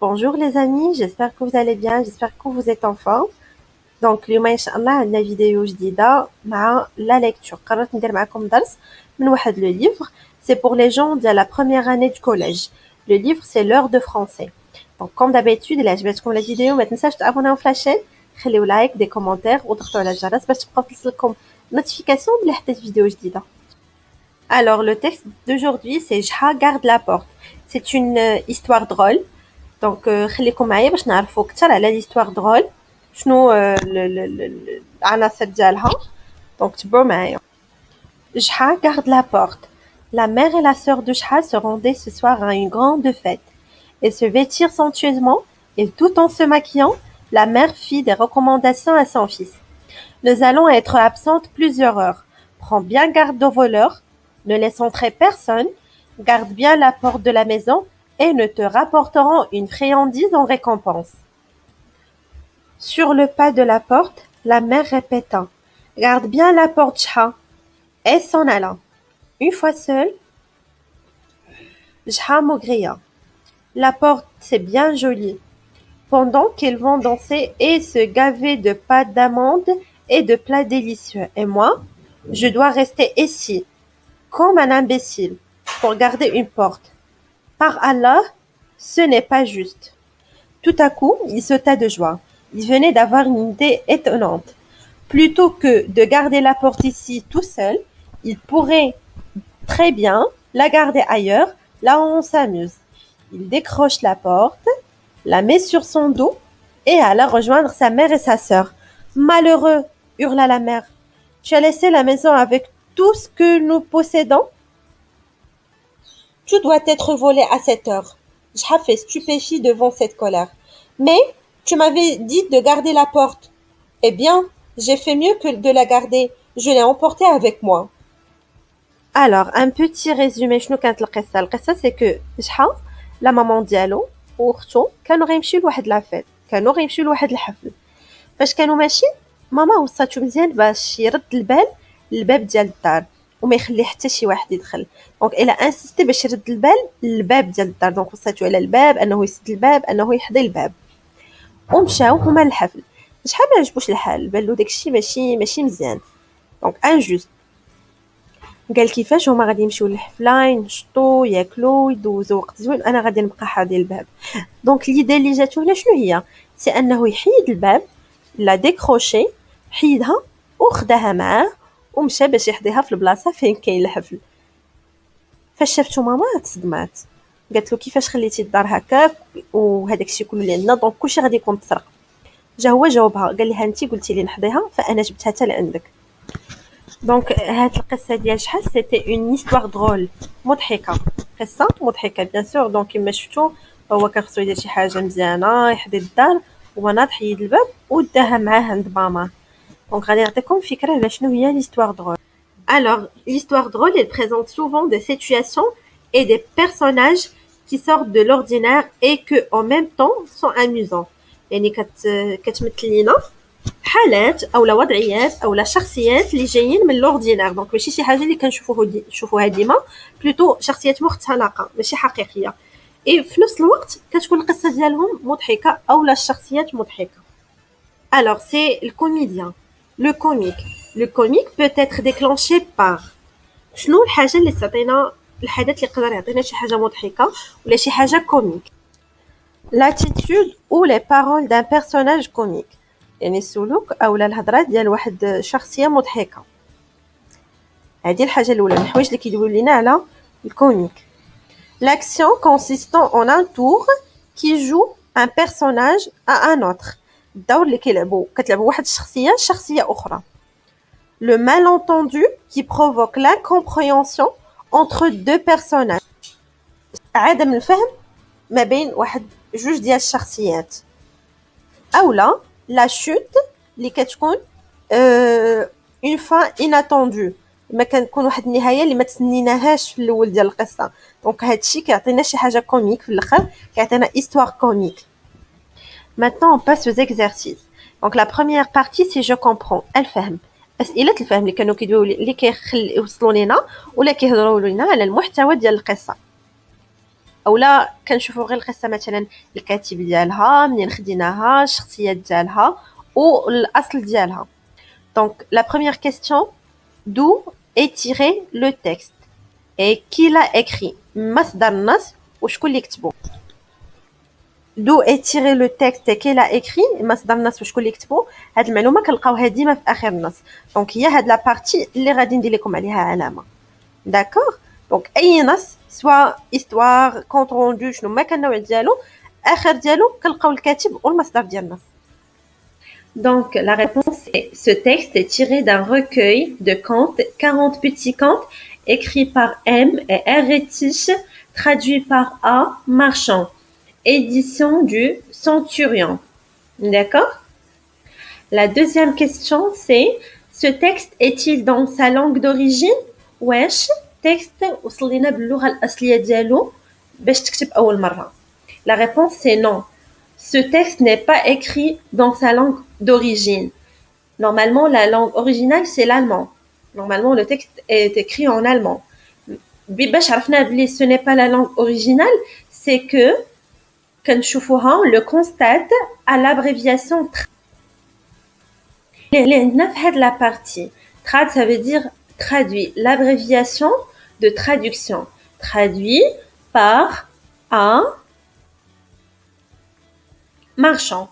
Bonjour les amis, j'espère que vous allez bien, j'espère que vous êtes en forme. Donc اليوم ان شاء الله عندنا فيديو جديده مع la lecture. قررت ندير معكم درس من واحد لو livre. C'est pour les gens de la première année du collège. Le livre c'est l'heure de français. Donc comme d'habitude, إلا عجبتكم la vidéo ما تنساش تابوناو في لاشين، خليو لايك، دي كومونتير وضغطوا على الجرس باش تبقاو توصلكم نوتيفيكاسيون بلي حطيت فيديو جديده. Alors le texte d'aujourd'hui c'est Jha garde la porte. C'est une histoire drôle. Donc خليكم معايا باش نعرفوا اكثر على l'histoire drôle. شنو العناصر ديالها. Donc تبعوا معايا. Jha garde la porte. La mère et la sœur de Jha se rendaient ce soir à une grande fête. Elles se vêtirent somptueusement et tout en se maquillant, la mère fit des recommandations à son fils. Nous allons être absentes plusieurs heures. Prends bien garde aux voleurs, ne laisse entrer personne, garde bien la porte de la maison et nous te rapporterons une friandise en récompense. Sur le pas de la porte, la mère répéta: garde bien la porte, Jha. Et s'en alla. Une fois seule, Jha maugréa. La porte, c'est bien joli. Pendant qu'ils vont danser et se gaver de pâte d'amande et de plats délicieux. Et moi, je dois rester ici, comme un imbécile, pour garder une porte. Par Allah, ce n'est pas juste. Tout à coup, il sauta de joie. Il venait d'avoir une idée étonnante. Plutôt que de garder la porte ici tout seul, il pourrait très bien la garder ailleurs, là où on s'amuse. Il décroche la porte, la met sur son dos et alla rejoindre sa mère et sa sœur. Malheureux, hurla la mère, tu as laissé la maison avec tout ce que nous possédons? Tout doit être volé à cette heure. Jha fait stupéfie devant cette colère. Mais tu m'avais dit de garder la porte. Eh bien, j'ai fait mieux que de la garder. Je l'ai emportée avec moi. Alors, un petit résumé. شنو كانت القصة؟ القصة c'est que جحا لا مامون ديالو واختو كانوا غيمشيو لواحد لافيت، كانوا غيمشيو لواحد الحفل. فاش كانوا ماشيين ماما وصاتو مزيان باش يرد الباب ديال الدار وما يخلي حتى شي واحد يدخل. دونك الا انسيستي باش يرد الباب ديال الدار، دونك وصاتو على الباب انه يسد الباب، انه يحضي الباب. ومشاو هما للحفل. شحال ما عجبوش الحال، بان له داكشي ماشي مزيان، دونك انجوست. قال كيفاش هما غادي يمشيو للحفله ينشطوا ياكلوا يدوزوا وقت زوين، انا غادي نبقى حاضي الباب. دونك ليدي اللي جاتو هنا شنو هي؟ سي انه يحيد الباب، لا ديكروشي، حيدها وخداها معاه ومشى باش يحضيها في البلاصه فين كاين الحفل. فاش شافتو ماما تصدمات، قالت له كيفاش خليتي الدار هكاك وهذاك الشيء كله اللي عندنا، دونك كلشي غادي يكون تسرق. هو جاوبها قال لها انت قلتي لي نحضيها فانا جبتها حتى لعندك. دونك هاد القصه ديال شحال سيتي اون هيستوار درول، مضحكه، قصه مضحكه بيان سور. دونك كما شفتوا هو كان خصو يدير شي حاجه مزيانه، يحضي الدار وناض حيد الباب وداها معاه عند ماما. دونك غادي نعطيكم فكره على شنو هي l'histoire drôle. Alors, l'histoire drôle, elle présente souvent des situations et des personnages qui sortent de l'ordinaire et que en même temps sont amusants. يعني كتمثل لينا حالات او وضعيات او شخصيات اللي جايين من الاوردينير. دونك ماشي شي حاجه اللي كنشوفوها ديما، بلوتو شخصيات مختلقه ماشي حقيقيه، اي في نفس الوقت كتكون القصه ديالهم مضحكه او الشخصيات مضحكه. Alors c'est le comédien, le comique. Le comique peut être déclenché par شنو الحاجه اللي تعطينا الحدث اللي يقدر يعطينا شي حاجه مضحكه ولا شي حاجه كوميك. L'attitude ou les paroles d'un personnage comique، يعني السلوك او الهضره ديال واحد شخصيه مضحكه. هذه الحاجه الاولى من الحوايج اللي كيدويو لينا على الكوميك. L'action consistant en un tour qui joue un personnage à un autre. الدور اللي كتلعبوا واحد الشخصيه اخرى. Le malentendu qui provoque l'incompréhension entre deux personnages. عدم الفهم ما بين جوج ديال الشخصيات. اولا لا شوت اللي كتكون اون فان اناتوندو، ما كنكون واحد النهايه اللي ما تسنيناهاش في الاول ديال القصه. دونك هادشي كيعطينا شي حاجه كوميك في الاخر، كيعطينا histoire comique. Maintenant on passe aux exercices. Donc la première partie c'est je comprends، الفهم، اسئله الفهم اللي كانوا كيدويو اللي كيوصلوا لينا ولا كيهضروا لينا على المحتوى ديال القصه. اولا كنشوفوا غير القصه مثلا الكاتب ديالها منين خديناها الشخصيات ديالها والاصل ديالها. دونك لا بروميير كيستيون d'où est tiré le texte et qui l'a écrit مصدر النص وشكون اللي كتبو. d'où est tiré le texte et qui l'a écrit مصدر النص وشكون اللي كتبو. هاد المعلومه كنلقاوها ديما في اخر النص. دونك هي هاد لا بارتي اللي غادي ندير لكم عليها علامه. داكور. دونك اي نص سوا histoire compte rendu شنو ما كان النوع ديالو اخر ديالو كنلقاو الكاتب والمصدر ديال النص. Donc, la réponse est ce texte est tiré d'un recueil de contes, 40 petits contes, écrits par M et R. Rétiche, traduit par A. Marchand, édition du Centurion. D'accord? La deuxième question, c'est ce texte est-il dans sa langue d'origine? واش texte وصلنا باللغة الأصلية ديالو باش تكتب أول مرة. La réponse c'est non. Ce texte n'est pas écrit dans sa langue d'origine. Normalement, la langue originale, c'est l'allemand. Normalement, le texte est écrit en allemand. باش عرفنا بلي ce n'est pas la langue originale, c'est que كنشوفوها on le constate à l'abréviation TRAD. اللي عندنا في هاد la partie. TRAD, ça veut dire traduit. L'abréviation de traduction. Traduit par un marchand.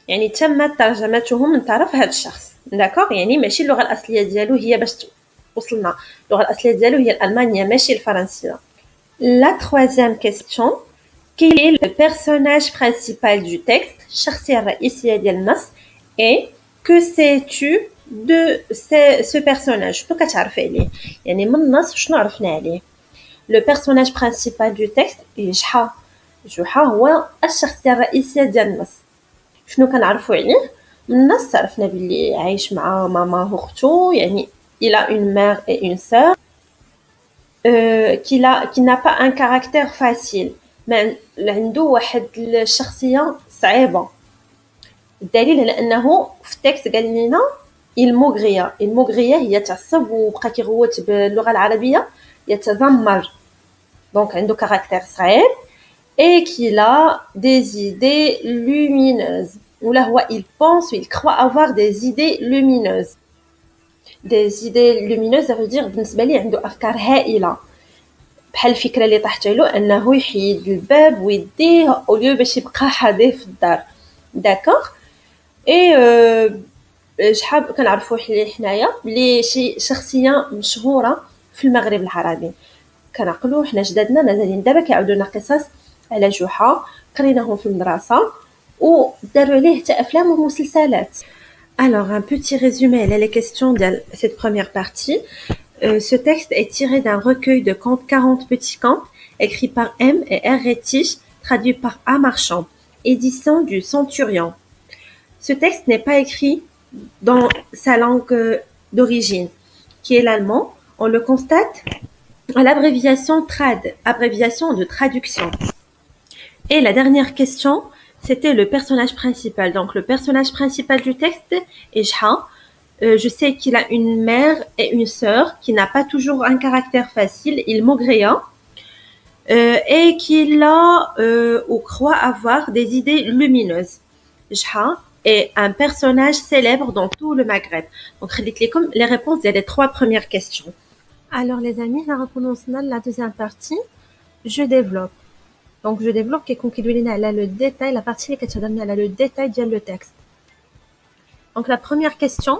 يعني تمت ترجمته من طرف هذا الشخص. داكوغ. يعني ماشي اللغه الاصليه ديالو هي باش وصلنا. اللغه الاصليه ديالو هي الالمانيه ماشي الفرنسيه. La troisième question, quel est le personnage principal du texte? الشخصيه الرئيسيه ديال النص. Et que sais-tu de ce personnage? شنو كتعرفي عليه؟ يعني من النص شنو عرفنا عليه؟ Le personnage principal du texte جحا. جحا هو الشخصيه الرئيسيه ديال النص. شنو كنعرفوا عليه من النص؟ عرفنا باللي عايش مع ماما واختو. يعني il a une mère et une sœur qui n'a pas un caractère facile. ما عنده واحد الشخصيه صعيبه. الدليل على انه في التكست قال لنا المغريه هي تعصب وبقى كيغوت باللغه العربيه يتذمر. دونك عنده كاركتير صعيب et qu'il a des idées lumineuses. Ou là, il pense ou il croit avoir des idées lumineuses. Des idées lumineuses, ça veut dire بالنسبة لي عنده أفكار هائلة. بحال الفكرة اللي طاحت له أنه يحيد الباب ويديه أوليو باش يبقى حاضر في الدار. داكوغ. إي شحال كنعرفوا حنايا بلي شي شخصية مشهورة في المغرب العربي. كنعقلوا حنا جدادنا مازالين دابا كيعاودوا لنا قصص على جحا قريناهم في المدرسة وداروا عليه حتى أفلام ومسلسلات. Alors, un petit résumé à les questions de cette première partie. Ce texte est tiré d'un recueil de contes 40 petits contes, écrit par M et R. Rétiche, traduit par A. Marchand, édition du Centurion. Ce texte n'est pas écrit dans sa langue d'origine, qui est l'allemand. On le constate à l'abréviation TRAD, abréviation de traduction. Et la dernière question, c'était le personnage principal. Donc, le personnage principal du texte est Jha. Je sais qu'il a une mère et une sœur qui n'a pas toujours un caractère facile, il maugréa, et qu'il a ou croit avoir des idées lumineuses. Jha est un personnage célèbre dans tout le Maghreb. Donc, comme les réponses des trois premières questions. Alors, les amis, là, on a la deuxième partie. Je développe. Donc, je développe qui conclut le détail, la partie qui est le détail de le texte. Donc, la première question,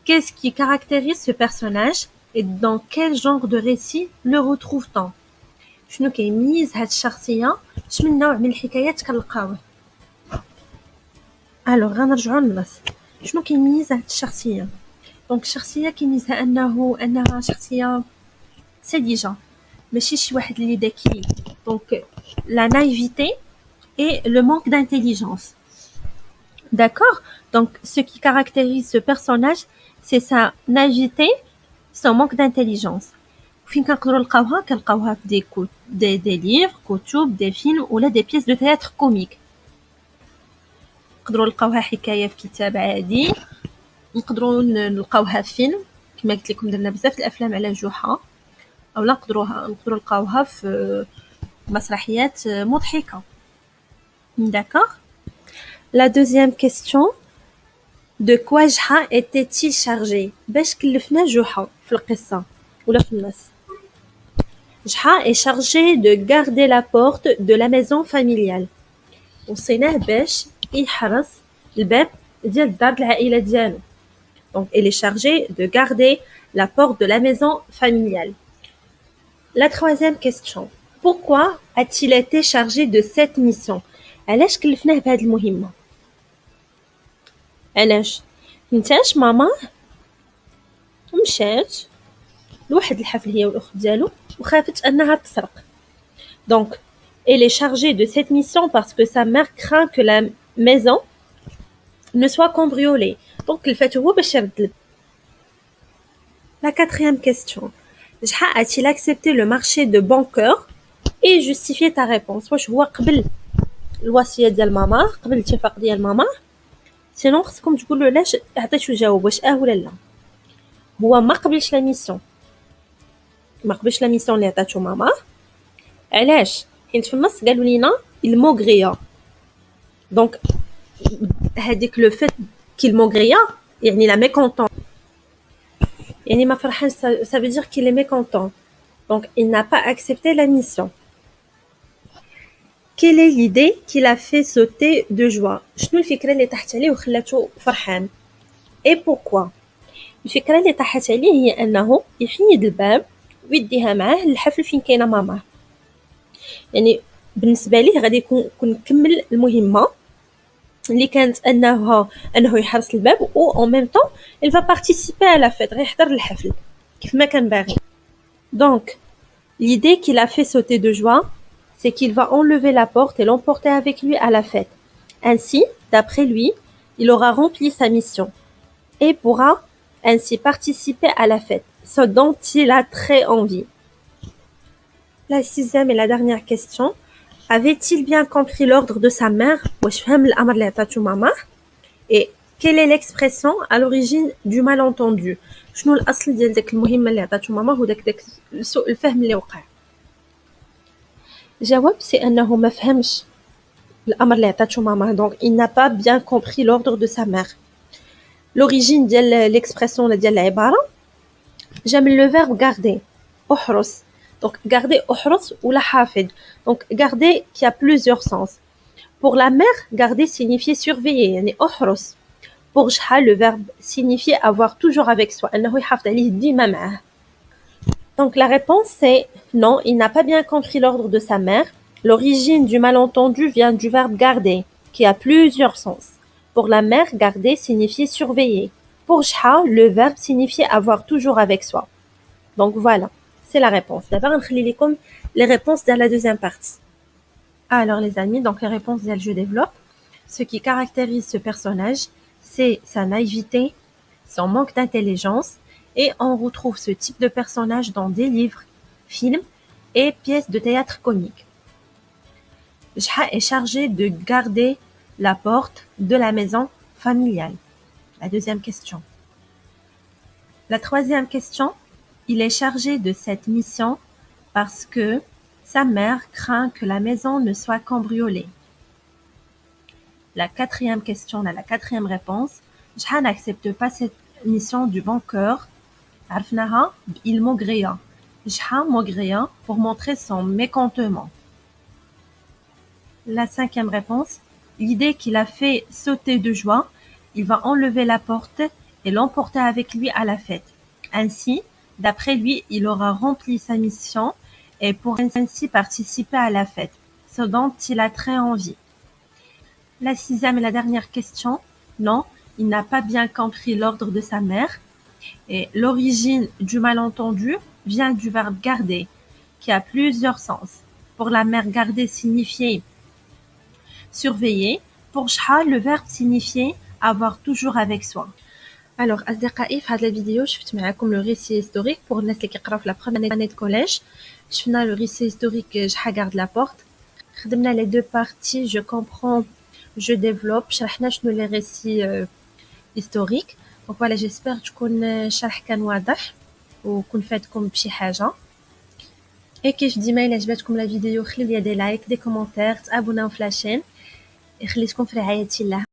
qu'est-ce qui caractérise ce personnage et dans quel genre de récit le retrouve-t-on? شنو كيميز هاد الشخصية؟ شمن نوع من الحكايات كنلقاوه؟ alors غنرجعوا للنص. شنو كيميز هاد الشخصية؟ دونك الشخصية كيميزها أنها شخصية ساذجة، ماشي شي واحد اللي ذكي. دونك la naïveté et le manque d'intelligence. D'accord? Donc, ce qui caractérise ce personnage, c'est sa naïveté, son manque d'intelligence. فين كنقدروا نلقاوها؟ كنلقاوها في des livres, كتب, des films ولا des pièces de théâtre comiques. نقدروا نلقاوها حكاية في كتاب عادي، نقدروا نلقاوها في فيلم كما قلت لكم درنا بزاف الافلام على جحا، او نقدروا نلقاوها في مسرحيات مضحكة. D'accord. La deuxième question. De quoi جحا était-il chargé؟ باش كلفنا جحا في القصة ولا في النص. جحا est chargé de garder la porte de la maison familiale. وصيناه باش يحرس الباب ديال دار العائلة ديالو. Donc, il est chargé de garder la porte de la maison familiale. La troisième question. Pourquoi a-t-il été chargé de cette mission? علاش كلفناه بهذه المهمة؟ علاش؟ نتاش ماما مشات لواحد الحفل هي والأخت ديالو وخافت أنها تسرق. Donc, elle est chargée de cette mission parce que sa mère craint que la maison ne soit cambriolée. Donc, كلفته هو باش يرد. La quatrième question. جحا a-t-il accepté le marché de banqueur et justifié ta réponse؟ واش هو قبل الوصية ديال ماما قبل الاتفاق ديال ماما؟ سينون خصكم تقولوا علاش عطيتو الجواب واش ولا لا. هو ما قبلش لا ميسيون اللي عطاتو ماما. علاش؟ حيت في النص قالوا لينا الموغريا. دونك هذيك لو فيت كي الموغريا يعني لا ميكونطون يعني ما فرحان ça veut dire qu'il est mécontent. Donc il n'a pas accepté la mission. Quelle est l'idée qui l'a fait sauter de joie? شنو الفكرة اللي طاحت عليه وخلاته فرحان؟ Et pourquoi? الفكرة اللي طاحت عليه هي أنه يحيد الباب ويديها معاه للحفل فين كاينة ماما. يعني بالنسبة ليه غادي يكون كمل المهمة اللي كانت أنه يحرس الباب و en même temps il va participer à la fête غيحضر الحفل كيف ما كان باغي. Donc l'idée qui l'a fait sauter de joie c'est qu'il va enlever la porte et l'emporter avec lui à la fête. Ainsi, d'après lui, il aura rempli sa mission et pourra ainsi participer à la fête, ce dont il a très envie. La sixième et la dernière question. Avait-il bien compris l'ordre de sa mère? Et quelle est l'expression à l'origine du malentendu? شنو الأصل ديال داك المهمة اللي عطاتو ماما هو داك سوء الفهم اللي وقع؟ جواب c'est أنه ما فهمش الأمر اللي عطاتو ماما. Donc il n'a pas bien compris l'ordre de sa mère. L'origine ديال l'expression ديال العبارة جا من le verbe garder احرس. Donc garder احرس ولا حافظ. Donc garder qui a plusieurs sens. Pour la mère, garder signifiait surveiller يعني احرس. Pour جحا le verbe signifiait avoir toujours avec soi أنه يحافظ عليه ديما معاه. Donc la réponse c'est non, il n'a pas bien compris l'ordre de sa mère. L'origine du malentendu vient du verbe garder, qui a plusieurs sens. Pour la mère, garder signifiait surveiller. Pour جحا, le verbe signifiait avoir toujours avec soi. Donc voilà, c'est la réponse. D'abord, on va vous les réponses dans la deuxième partie. Alors les amis, donc les réponses je développe. Ce qui caractérise ce personnage, c'est sa naïveté, son manque d'intelligence, et on retrouve ce type de personnage dans des livres, films et pièces de théâtre comiques. Jha est chargé de garder la porte de la maison familiale. La deuxième question. La troisième question, il est chargé de cette mission parce que sa mère craint que la maison ne soit cambriolée. La quatrième question, la quatrième réponse, Jha n'accepte pas cette mission du banqueur. عرفناها il maugréa. Jha maugréa pour montrer son mécontentement. La cinquième réponse, l'idée qu'il a fait sauter de joie, il va enlever la porte et l'emporter avec lui à la fête. Ainsi, d'après lui, il aura rempli sa mission et pourra ainsi participer à la fête, ce dont il a très envie. La sixième et la dernière question, non, il n'a pas bien compris l'ordre de sa mère. Et l'origine du malentendu vient du verbe garder, qui a plusieurs sens. Pour la mère, garder signifiait surveiller. Pour Jha, le verbe signifiait avoir toujours avec soi. Alors, أصدقائي في هذه الفيديو شفت معكم le récit historique pour الناس اللي كيقراو في la première année de collège. شفنا le récit historique Jha garde la porte. خدمنا les deux parties je comprends, je développe. شرحنا شنو les récits historiques. Donc voilà, j'espère تكون الشرح كان واضح وكون فاتكم بشي حاجة. Et كيف ديما إلا عجبتكم لا فيديو خليو ليا دي لايك دي كومونتير تابوناو في لاشين يخليكم في رعاية الله.